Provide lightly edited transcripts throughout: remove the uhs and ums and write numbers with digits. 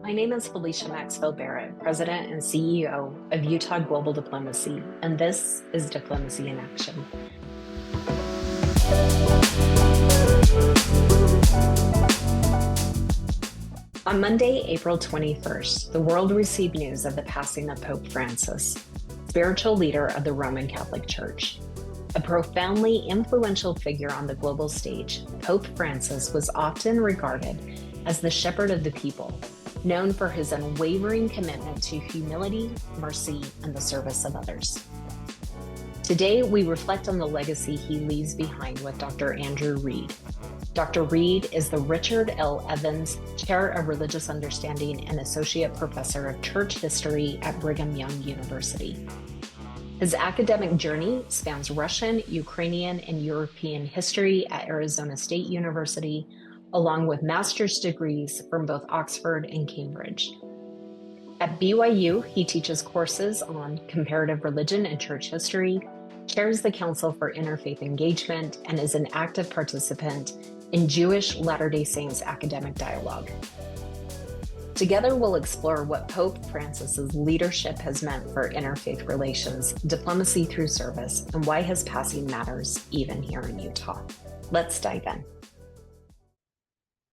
My name is Felecia Maxfield Barrett, President and CEO of Utah Global Diplomacy, and this is Diplomacy in Action. On Monday, April 21st, the world received news of the passing of Pope Francis, spiritual leader of the Roman Catholic Church. A profoundly influential figure on the global stage, Pope Francis was often regarded as the shepherd of the people, known for his unwavering commitment to humility, mercy, and the service of others. Today, we reflect on the legacy he leaves behind with Dr. Andrew Reed. Dr. Reed is the Richard L. Evans Chair of Religious Understanding and Associate Professor of Church History at Brigham Young University. His academic journey spans Russian, Ukrainian, and European history at Arizona State University, along with master's degrees from both Oxford and Cambridge. At BYU, he teaches courses on comparative religion and church history, chairs the Council for Interfaith Engagement, and is an active participant in Jewish Latter-day Saints academic dialogue. Together, we'll explore what Pope Francis's leadership has meant for interfaith relations, diplomacy through service, and why his passing matters even here in Utah. Let's dive in.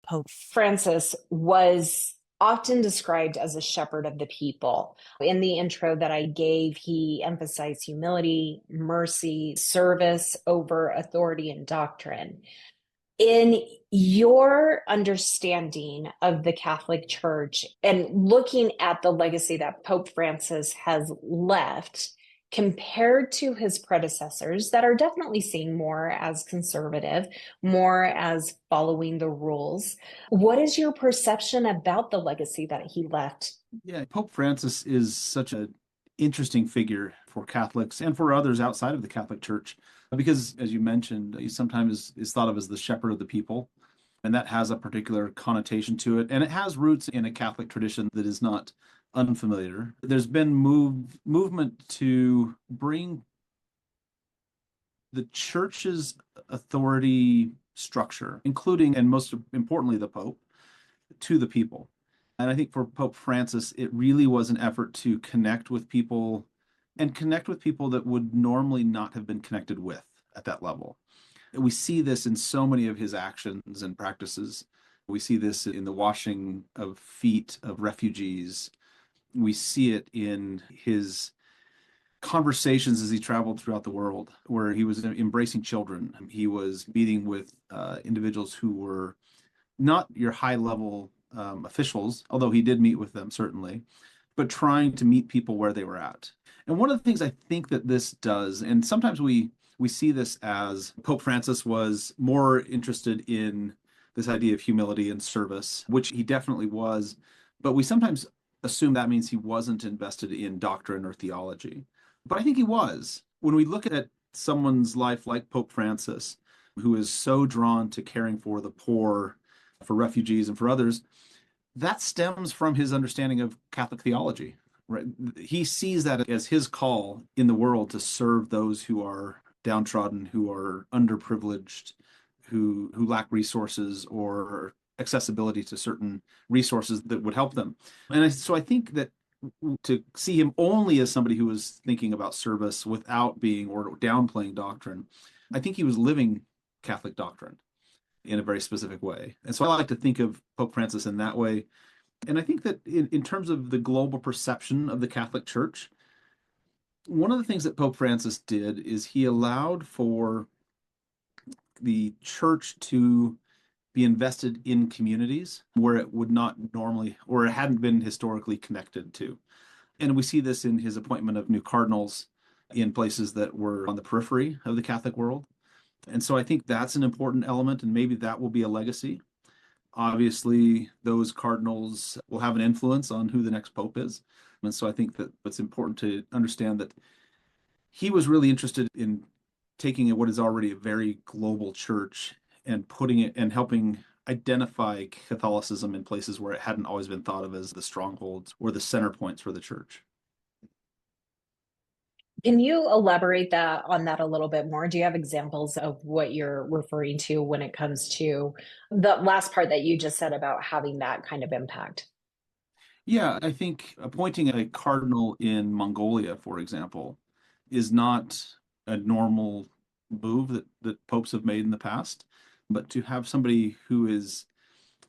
Pope Francis was often described as a shepherd of the people. In the intro that I gave, he emphasized humility, mercy, service over authority and doctrine. In your understanding of the Catholic Church and looking at the legacy that Pope Francis has left, compared to his predecessors that are definitely seen more as conservative, more as following the rules, what is your perception about the legacy that he left? Yeah, Pope Francis is such an interesting figure for Catholics and for others outside of the Catholic Church, because, as you mentioned, he sometimes is thought of as the shepherd of the people, and that has a particular connotation to it, and it has roots in a Catholic tradition that is not unfamiliar. There's been movement to bring the church's authority structure, including, and most importantly, the Pope, to the people. And I think for Pope Francis, it really was an effort to connect with people and connect with people that would normally not have been connected with at that level. We see this in so many of his actions and practices. We see this in the washing of feet of refugees. We see it in his conversations as he traveled throughout the world, where he was embracing children. He was meeting with individuals who were not your high-level officials, although he did meet with them, certainly, but trying to meet people where they were at. And one of the things I think that this does, and sometimes we see this as Pope Francis was more interested in this idea of humility and service, which he definitely was, but we sometimes assume that means he wasn't invested in doctrine or theology. But I think he was. When we look at someone's life like Pope Francis, who is so drawn to caring for the poor, for refugees, and for others, that stems from his understanding of Catholic theology. Right? He sees that as his call in the world to serve those who are downtrodden, who are underprivileged, who lack resources or accessibility to certain resources that would help them. And so I think that to see him only as somebody who was thinking about service without being or downplaying doctrine, I think he was living Catholic doctrine in a very specific way. And so I like to think of Pope Francis in that way. And I think that in terms of the global perception of the Catholic Church, one of the things that Pope Francis did is he allowed for the church to be invested in communities where it would not normally, or it hadn't been historically connected to. And we see this in his appointment of new cardinals in places that were on the periphery of the Catholic world. And so I think that's an important element, and maybe that will be a legacy. Obviously, those cardinals will have an influence on who the next pope is. And so I think that it's important to understand that he was really interested in taking what is already a very global church and putting it and helping identify Catholicism in places where it hadn't always been thought of as the strongholds or the center points for the church. Can you elaborate on that a little bit more? Do you have examples of what you're referring to when it comes to the last part that you just said about having that kind of impact? Yeah, I think appointing a cardinal in Mongolia, for example, is not a normal move that popes have made in the past. But to have somebody who is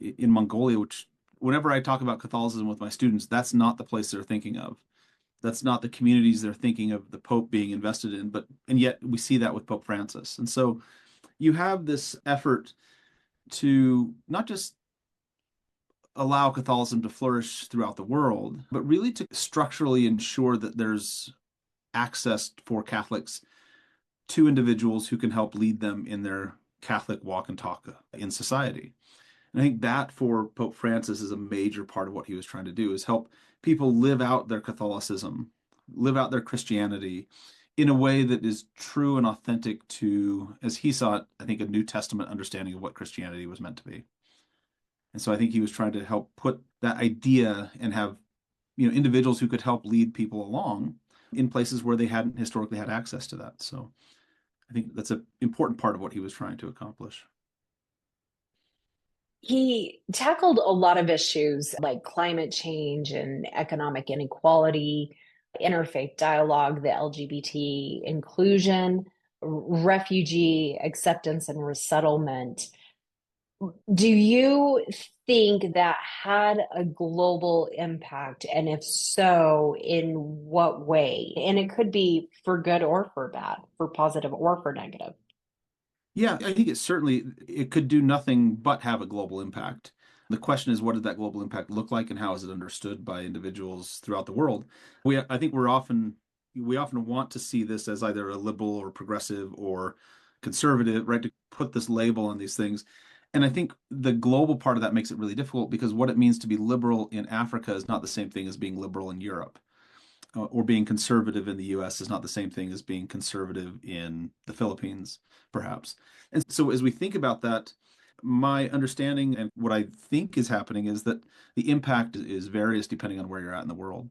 in Mongolia, which whenever I talk about Catholicism with my students, that's not the place they're thinking of. That's not the communities they're thinking of the Pope being invested in. And yet we see that with Pope Francis. And so you have this effort to not just allow Catholicism to flourish throughout the world, but really to structurally ensure that there's access for Catholics to individuals who can help lead them in their Catholic walk and talk in society. And I think that for Pope Francis is a major part of what he was trying to do is help people live out their Catholicism, live out their Christianity in a way that is true and authentic to, as he saw it, I think a New Testament understanding of what Christianity was meant to be. And so I think he was trying to help put that idea and have, individuals who could help lead people along in places where they hadn't historically had access to that. So I think that's an important part of what he was trying to accomplish. He tackled a lot of issues like climate change and economic inequality, interfaith dialogue, the LGBT inclusion, refugee acceptance and resettlement. Do you think that had a global impact? And if so, in what way? And it could be for good or for bad, for positive or for negative. Yeah, I think it could do nothing but have a global impact. The question is, what did that global impact look like, and how is it understood by individuals throughout the world? I think we often want to see this as either a liberal or progressive or conservative, right? To put this label on these things. And I think the global part of that makes it really difficult because what it means to be liberal in Africa is not the same thing as being liberal in Europe, or being conservative in the US is not the same thing as being conservative in the Philippines, perhaps. And so as we think about that, my understanding and what I think is happening is that the impact is various depending on where you're at in the world.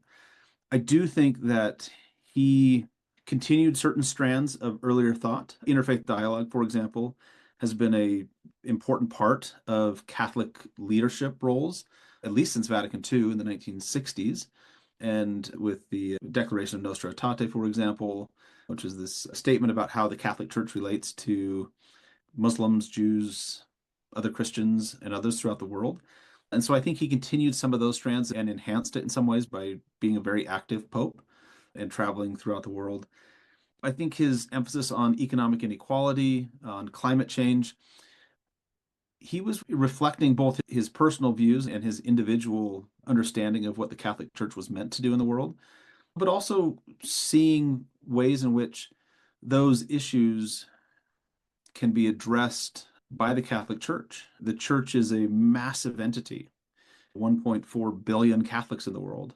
I do think that he continued certain strands of earlier thought. Interfaith dialogue, for example, has been a important part of Catholic leadership roles, at least since Vatican II in the 1960s. And with the Declaration of Nostra Aetate, for example, which is this statement about how the Catholic Church relates to Muslims, Jews, other Christians, and others throughout the world. And so I think he continued some of those strands and enhanced it in some ways by being a very active pope and traveling throughout the world. I think his emphasis on economic inequality, on climate change, he was reflecting both his personal views and his individual understanding of what the Catholic Church was meant to do in the world, but also seeing ways in which those issues can be addressed by the Catholic Church. The Church is a massive entity, 1.4 billion Catholics in the world.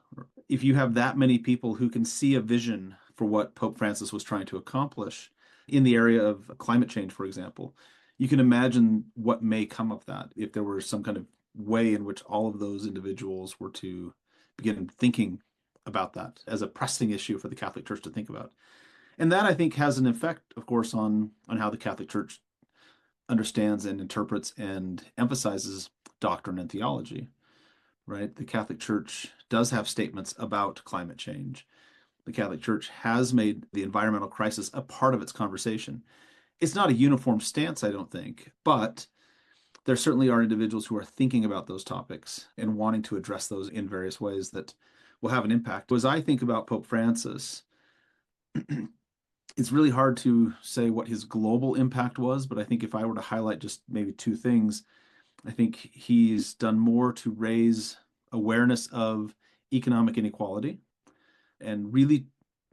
If you have that many people who can see a vision for what Pope Francis was trying to accomplish in the area of climate change, for example, you can imagine what may come of that if there were some kind of way in which all of those individuals were to begin thinking about that as a pressing issue for the Catholic Church to think about. And that I think has an effect, of course, on how the Catholic Church understands and interprets and emphasizes doctrine and theology, right? The Catholic Church does have statements about climate change. The Catholic Church has made the environmental crisis a part of its conversation. It's not a uniform stance, I don't think, but there certainly are individuals who are thinking about those topics and wanting to address those in various ways that will have an impact. As I think about Pope Francis, it's really hard to say what his global impact was, but I think if I were to highlight just maybe two things, I think he's done more to raise awareness of economic inequality and really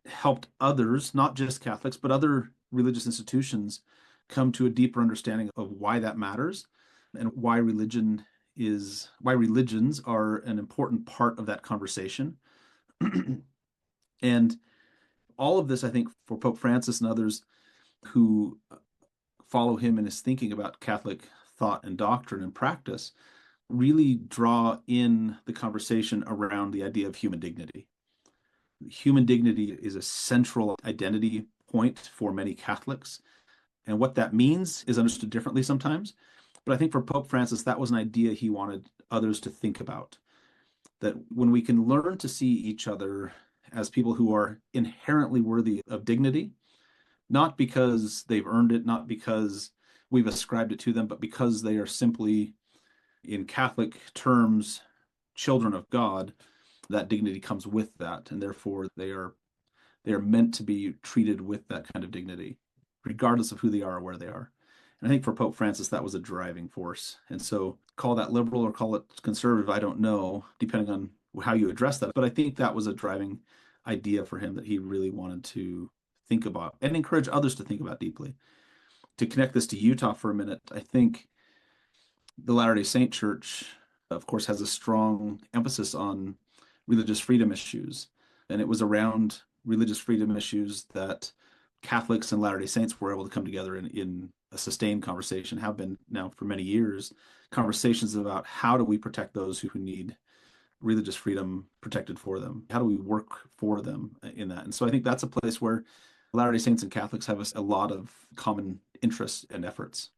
helped others, not just Catholics, but other religious institutions come to a deeper understanding of why that matters and why religions are an important part of that conversation. And all of this, I think, for Pope Francis and others who follow him in his thinking about Catholic thought and doctrine and practice, really draw in the conversation around the idea of human dignity. Human dignity is a central identity point for many Catholics. And what that means is understood differently sometimes. But I think for Pope Francis, that was an idea he wanted others to think about. that when we can learn to see each other as people who are inherently worthy of dignity, not because they've earned it, not because we've ascribed it to them, but because they are simply, in Catholic terms, children of God, that dignity comes with that, and therefore they are meant to be treated with that kind of dignity, regardless of who they are or where they are. And I think for Pope Francis, that was a driving force. And so call that liberal or call it conservative, I don't know, depending on how you address that. But I think that was a driving idea for him that he really wanted to think about and encourage others to think about deeply. To connect this to Utah for a minute, I think the Latter-day Saint Church, of course, has a strong emphasis on religious freedom issues. And it was around religious freedom issues that Catholics and Latter-day Saints were able to come together in a sustained conversation, have been now for many years, conversations about how do we protect those who need religious freedom protected for them? How do we work for them in that? And so I think that's a place where Latter-day Saints and Catholics have a lot of common interests and efforts.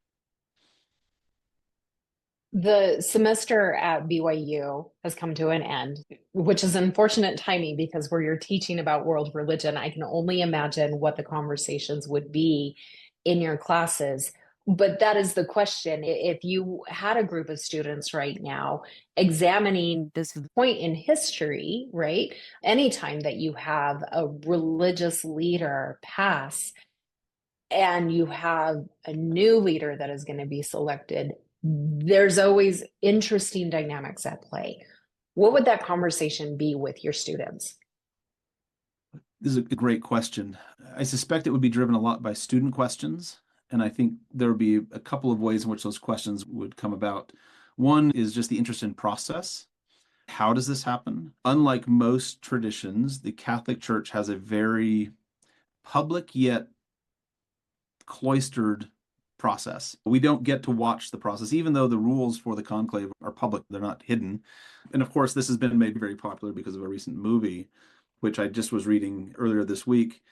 The semester at BYU has come to an end, which is unfortunate timing because where you're teaching about world religion, I can only imagine what the conversations would be in your classes. But that is the question. If you had a group of students right now examining this point in history, right? Anytime that you have a religious leader pass and you have a new leader that is going to be selected, there's always interesting dynamics at play. What would that conversation be with your students? This is a great question. I suspect it would be driven a lot by student questions. And I think there would be a couple of ways in which those questions would come about. One is just the interest in process. How does this happen? Unlike most traditions, the Catholic Church has a very public yet cloistered process. We don't get to watch the process, even though the rules for the conclave are public, they're not hidden. And of course, this has been made very popular because of a recent movie, which I just was reading earlier this week.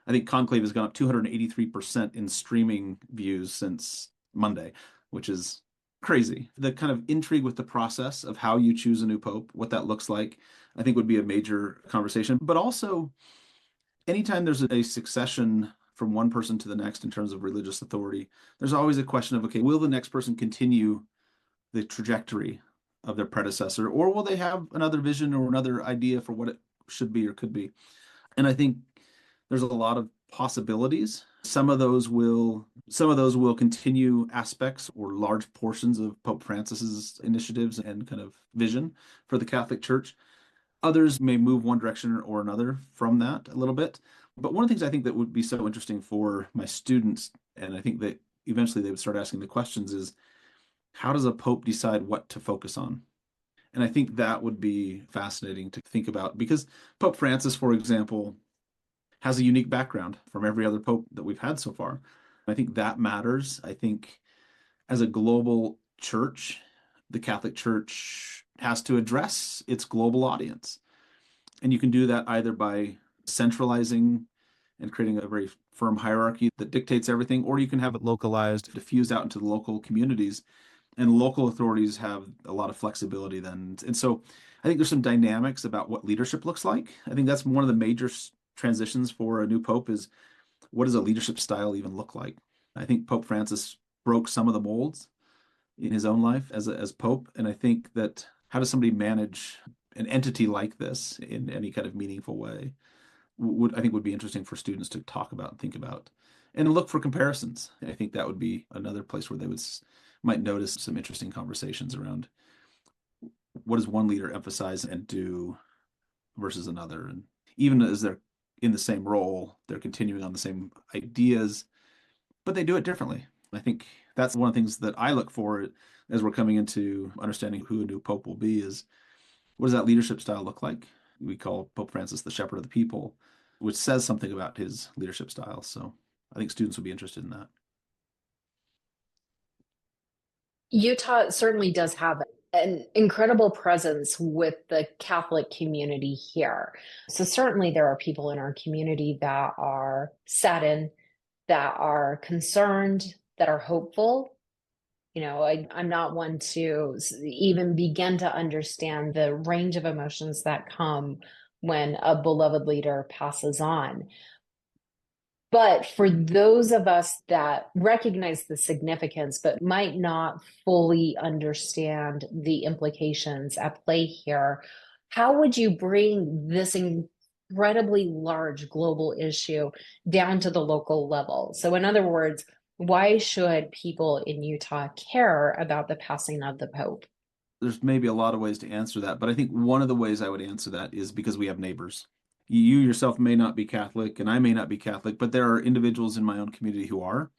I think Conclave has gone up 283% in streaming views since Monday, which is crazy. The kind of intrigue with the process of how you choose a new pope, what that looks like, I think would be a major conversation. But also, anytime there's a succession from one person to the next in terms of religious authority, there's always a question of, okay, will the next person continue the trajectory of their predecessor, or will they have another vision or another idea for what it should be or could be? And I think there's a lot of possibilities. Some of those will continue aspects or large portions of Pope Francis's initiatives and kind of vision for the Catholic Church. Others may move one direction or another from that a little bit. But one of the things I think that would be so interesting for my students, and I think that eventually they would start asking the questions, is how does a pope decide what to focus on? And I think that would be fascinating to think about because Pope Francis, for example, has a unique background from every other pope that we've had so far. I think that matters. I think as a global church, the Catholic Church has to address its global audience. And you can do that either by centralizing and creating a very firm hierarchy that dictates everything, or you can have it localized, diffused out into the local communities. And local authorities have a lot of flexibility then. And so I think there's some dynamics about what leadership looks like. I think that's one of the major transitions for a new pope is what does a leadership style even look like? I think Pope Francis broke some of the molds in his own life as pope. And I think that how does somebody manage an entity like this in any kind of meaningful way I think would be interesting for students to talk about and think about and look for comparisons. I think that would be another place where they might notice some interesting conversations around what does one leader emphasize and do versus another. And even as they're in the same role, they're continuing on the same ideas, but they do it differently. I think that's one of the things that I look for as we're coming into understanding who a new pope will be is what does that leadership style look like? We call Pope Francis the shepherd of the people, which says something about his leadership style. So I think students would be interested in that. Utah certainly does have an incredible presence with the Catholic community here. So certainly there are people in our community that are saddened, that are concerned, that are hopeful. I'm not one to even begin to understand the range of emotions that come when a beloved leader passes on. But for those of us that recognize the significance, but might not fully understand the implications at play here, how would you bring this incredibly large global issue down to the local level? So, in other words, why should people in Utah care about the passing of the Pope? There's maybe a lot of ways to answer that, but I think one of the ways I would answer that is because we have neighbors. You yourself may not be Catholic, and I may not be Catholic, but there are individuals in my own community who are.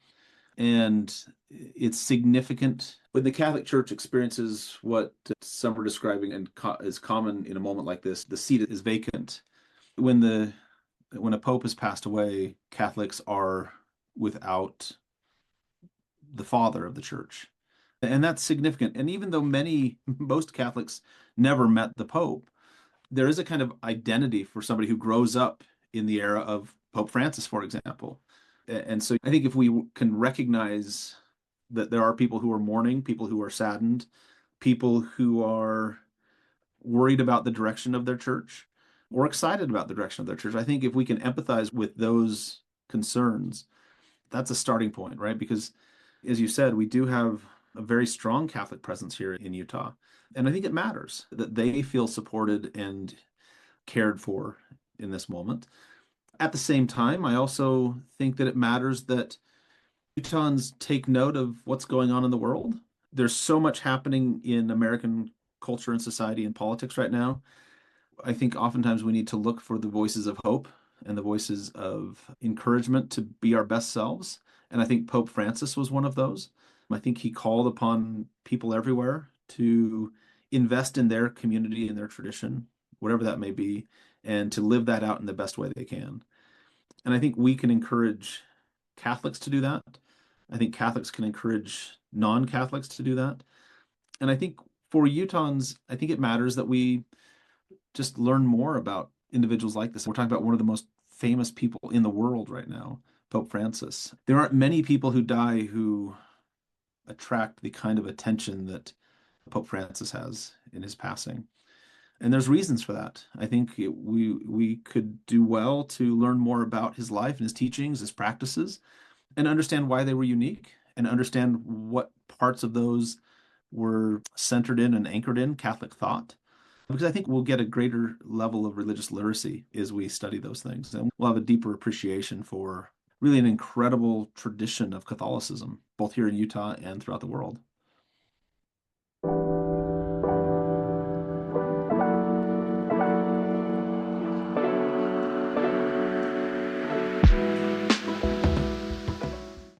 And it's significant when the Catholic Church experiences what some are describing and is common in a moment like this. The seat is vacant. When a pope has passed away, Catholics are without the father of the church. And that's significant. And even though most Catholics never met the Pope, there is a kind of identity for somebody who grows up in the era of Pope Francis, for example. And so I think if we can recognize that there are people who are mourning, people who are saddened, people who are worried about the direction of their church or excited about the direction of their church, I think if we can empathize with those concerns, that's a starting point, right? Because as you said, we do have a very strong Catholic presence here in Utah. And I think it matters that they feel supported and cared for in this moment. At the same time, I also think that it matters that Utahns take note of what's going on in the world. There's so much happening in American culture and society and politics right now. I think oftentimes we need to look for the voices of hope and the voices of encouragement to be our best selves. And I think Pope Francis was one of those. I think he called upon people everywhere to invest in their community and their tradition, whatever that may be, and to live that out in the best way they can. And I think we can encourage Catholics to do that. I think Catholics can encourage non-Catholics to do that. And I think for Utahns, I think it matters that we just learn more about individuals like this. We're talking about one of the most famous people in the world right now, Pope Francis. There aren't many people who die who attract the kind of attention that Pope Francis has in his passing. And there's reasons for that. I think we could do well to learn more about his life and his teachings, his practices, and understand why they were unique and understand what parts of those were centered in and anchored in Catholic thought. Because I think we'll get a greater level of religious literacy as we study those things. And we'll have a deeper appreciation for really an incredible tradition of Catholicism, both here in Utah and throughout the world.